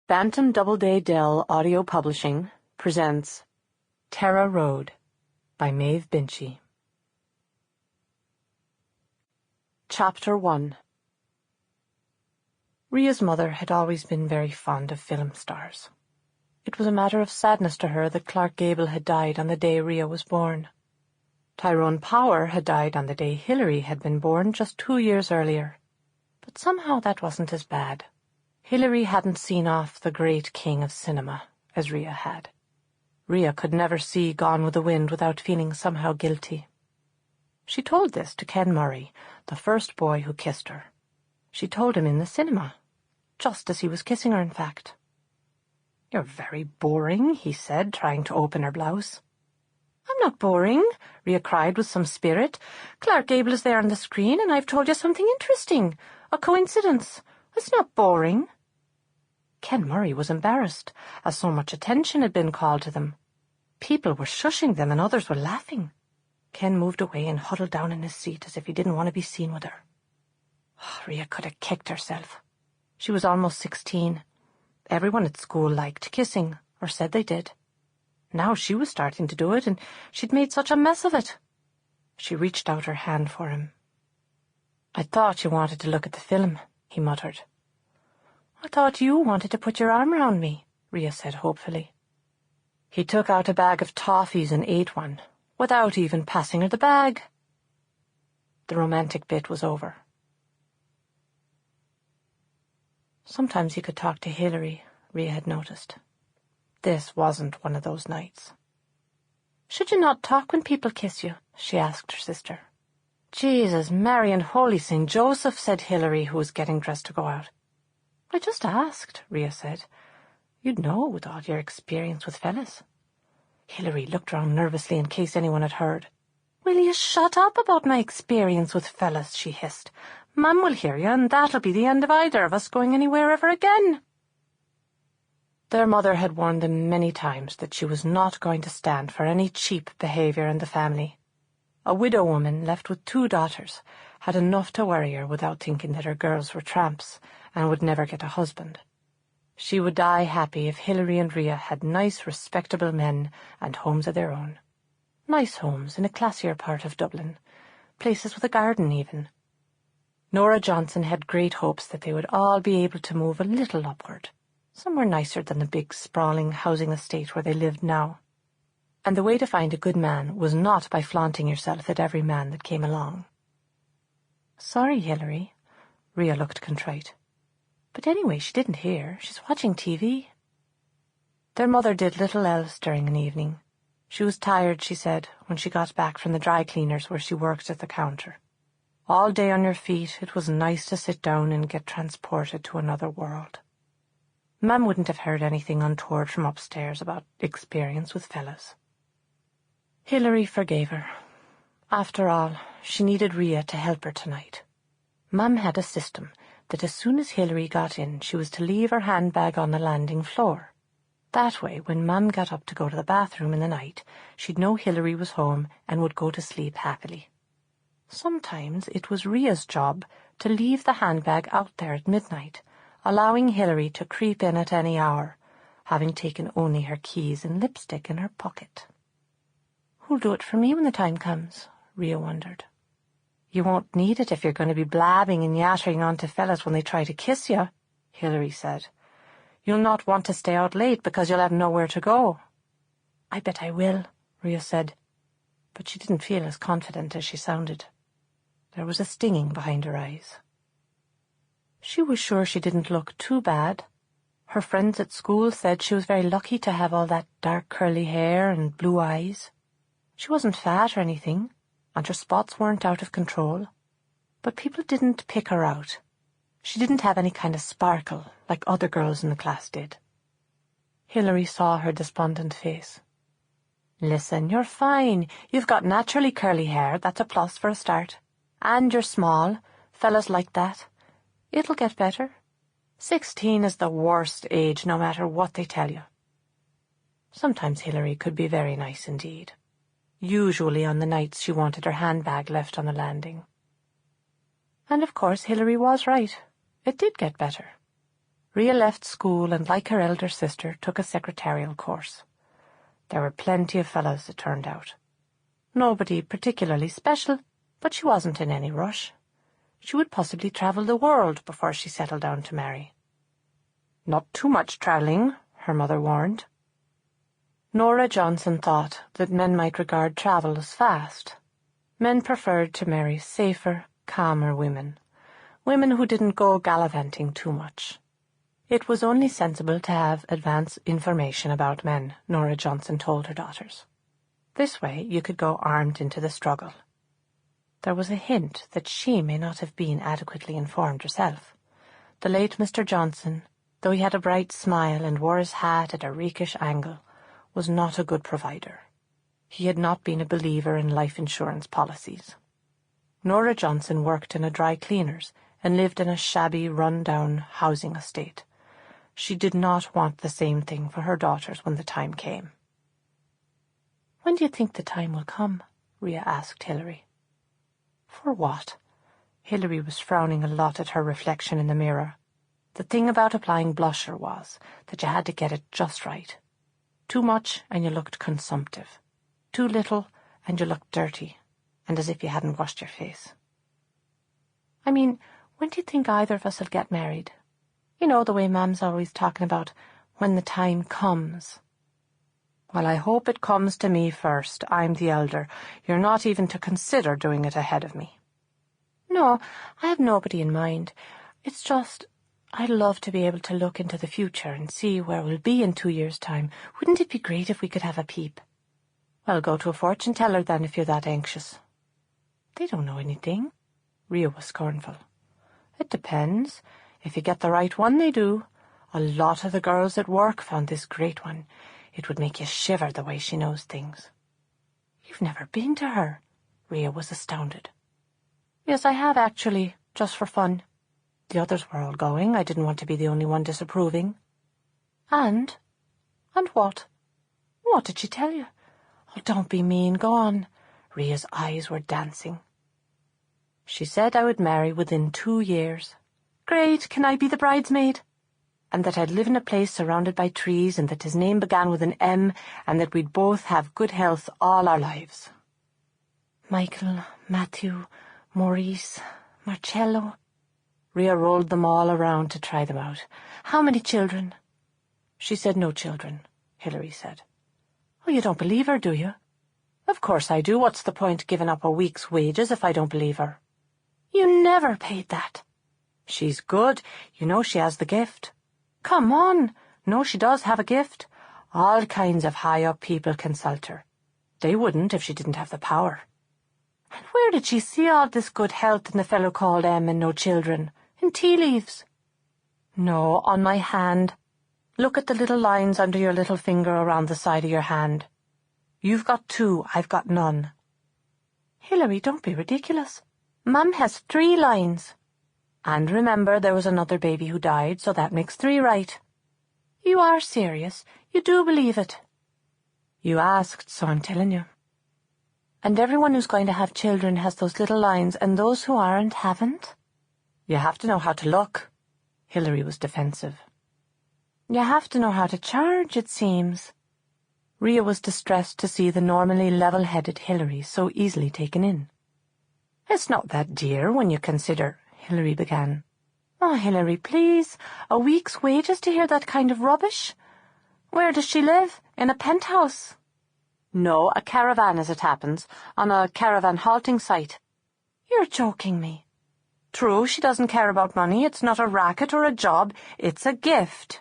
Bantam Doubleday Dell Audio Publishing presents Terra Road by Maeve Binchy. Chapter 1. Ria's mother had always been very fond of film stars. It was a matter of sadness to her that Clark Gable had died on the day Ria was born. Tyrone Power had died on the day Hilary had been born just 2 years earlier. But somehow that wasn't as bad. Hilary hadn't seen off the great king of cinema, as Ria had. Ria could never see Gone with the Wind without feeling somehow guilty. She told this to Ken Murray, the first boy who kissed her. She told him in the cinema, just as he was kissing her, in fact. "You're very boring," he said, trying to open her blouse. "I'm not boring," Ria cried with some spirit. "Clark Gable is there on the screen, and I've told you something interesting. A coincidence. It's not boring." Ken Murray was embarrassed, as so much attention had been called to them. People were shushing them and others were laughing. Ken moved away and huddled down in his seat as if he didn't want to be seen with her. Ria could have kicked herself. She was almost 16. Everyone at school liked kissing, or said they did. Now she was starting to do it, and she'd made such a mess of it. She reached out her hand for him. "I thought you wanted to look at the film," he muttered. "I thought you wanted to put your arm round me," Ria said hopefully. He took out a bag of toffees and ate one, without even passing her the bag. The romantic bit was over. Sometimes he could talk to Hilary, Ria had noticed. This wasn't one of those nights. "Should you not talk when people kiss you?" she asked her sister. "Jesus, Mary and Holy St. Joseph," said Hilary, who was getting dressed to go out. "I just asked," Ria said. "You'd know with all your experience with fellas." Hilary looked round nervously in case anyone had heard. "Will you shut up about my experience with fellas?" she hissed. "Mum will hear you, and that'll be the end of either of us going anywhere ever again." Their mother had warned them many times that she was not going to stand for any cheap behaviour in the family. A widow woman left with 2 daughters had enough to worry her without thinking that her girls were tramps and would never get a husband. She would die happy if Hilary and Ria had nice, respectable men and homes of their own. Nice homes in a classier part of Dublin, places with a garden even. Nora Johnson had great hopes that they would all be able to move a little upward, somewhere nicer than the big, sprawling housing estate where they lived now. And the way to find a good man was not by flaunting yourself at every man that came along. "Sorry, Hilary." Ria looked contrite. But anyway, she didn't hear. She's watching TV. Their mother did little else during an evening. She was tired, she said, when she got back from the dry cleaners where she worked at the counter. All day on your feet, it was nice to sit down and get transported to another world. Mum wouldn't have heard anything untoward from upstairs about experience with fellas. Hilary forgave her. After all, she needed Ria to help her tonight. Mum had a system that as soon as Hilary got in, she was to leave her handbag on the landing floor. That way, when Mum got up to go to the bathroom in the night, she'd know Hilary was home and would go to sleep happily. Sometimes it was Ria's job to leave the handbag out there at midnight, allowing Hilary to creep in at any hour, having taken only her keys and lipstick in her pocket. "Who'll do it for me when the time comes?" Ria wondered. "You won't need it if you're going to be blabbing and yattering on to fellas when they try to kiss you," Hilary said. "You'll not want to stay out late because you'll have nowhere to go." "I bet I will," Ria said, but she didn't feel as confident as she sounded. There was a stinging behind her eyes. She was sure she didn't look too bad. Her friends at school said she was very lucky to have all that dark curly hair and blue eyes. She wasn't fat or anything, and her spots weren't out of control. But people didn't pick her out. She didn't have any kind of sparkle like other girls in the class did. Hilary saw her despondent face. "Listen, you're fine. You've got naturally curly hair. That's a plus for a start. And you're small. Fellas like that. It'll get better. 16 is the worst age, no matter what they tell you." Sometimes Hilary could be very nice indeed. Usually on the nights she wanted her handbag left on the landing. And of course Hilary was right. It did get better. Rhea left school and, like her elder sister, took a secretarial course. There were plenty of fellows, it turned out. Nobody particularly special, but she wasn't in any rush. She would possibly travel the world before she settled down to marry. Not too much travelling, her mother warned. Nora Johnson thought that men might regard travel as fast. Men preferred to marry safer, calmer women who didn't go gallivanting too much. It was only sensible to have advance information about men, Nora Johnson told her daughters. This way you could go armed into the struggle. There was a hint that she may not have been adequately informed herself. The late Mr. Johnson, though he had a bright smile and wore his hat at a rakish angle, was not a good provider. He had not been a believer in life insurance policies. Nora Johnson worked in a dry cleaner's and lived in a shabby, run-down housing estate. She did not want the same thing for her daughters when the time came. "When do you think the time will come?" Rhea asked Hilary. For what? Hilary was frowning a lot at her reflection in the mirror. The thing about applying blusher was that you had to get it just right. Too much and you looked consumptive. Too little and you looked dirty, and as if you hadn't washed your face. "I mean, when do you think either of us will get married? You know, the way Mam's always talking about when the time comes." "Well, I hope it comes to me first. I'm the elder. You're not even to consider doing it ahead of me." "No, I have nobody in mind. It's just, I'd love to be able to look into the future and see where we'll be in 2 years' time. Wouldn't it be great if we could have a peep?" "Well, go to a fortune teller then if you're that anxious." "They don't know anything." Rhea was scornful. "It depends. If you get the right one, they do. A lot of the girls at work found this great one. It would make you shiver the way she knows things." "You've never been to her?" Rhea was astounded. "Yes, I have actually, just for fun. The others were all going. I didn't want to be the only one disapproving." And what? What did she tell you?" "Oh, don't be mean, go on." Rhea's eyes were dancing. "She said I would marry within 2 years. Great, can I be the bridesmaid? And that I'd live in a place surrounded by trees, and that his name began with an M, and that we'd both have good health all our lives." "Michael, Matthew, Maurice, Marcello." Rhea rolled them all around to try them out. "How many children?" "She said no children," Hilary said. "Oh, you don't believe her, do you?" "Of course I do. What's the point giving up a week's wages if I don't believe her?" "You never paid that." "She's good. You know she has the gift." "Come on. No, she does have a gift. All kinds of high-up people consult her. They wouldn't if she didn't have the power." "And where did she see all this good health in the fellow called M and no children? In tea leaves?" "No, on my hand. Look at the little lines under your little finger around the side of your hand. You've got 2, I've got none." "Hilary, don't be ridiculous. Mum has 3 lines. And remember, there was another baby who died, so that makes 3 right." "You are serious? You do believe it?" "You asked, so I'm telling you." "And everyone who's going to have children has those little lines, and those who aren't haven't?" "You have to know how to look." Hilary was defensive. "You have to know how to charge, it seems." Rhea was distressed to see the normally level-headed Hilary so easily taken in. "It's not that dear when you consider—" Hilary began. "Oh, Hilary, please. A week's wages to hear that kind of rubbish? Where does she live? In a penthouse?" "No, a caravan as it happens, on a caravan halting site." "You're joking me." "True, she doesn't care about money. It's not a racket or a job. It's a gift."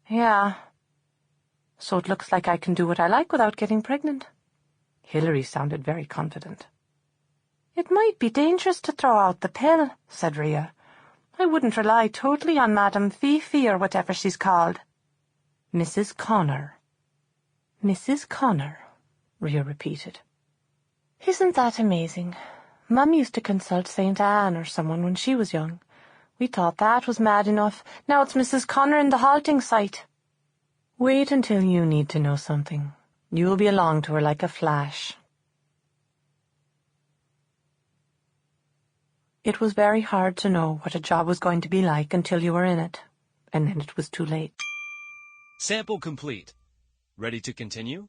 "Yeah. So it looks like I can do what I like without getting pregnant." Hilary sounded very confident. "It might be dangerous to throw out the pill," said Rhea. "I wouldn't rely totally on Madame Fifi or whatever she's called." "Mrs. Connor." "Mrs. Connor," Rhea repeated. "Isn't that amazing? Mum used to consult St. Anne or someone when she was young. We thought that was mad enough. Now it's Mrs. Connor in the halting site." "Wait until you need to know something. You'll be along to her like a flash." It was very hard to know what a job was going to be like until you were in it. and then it was too late. Sample complete. Ready to continue?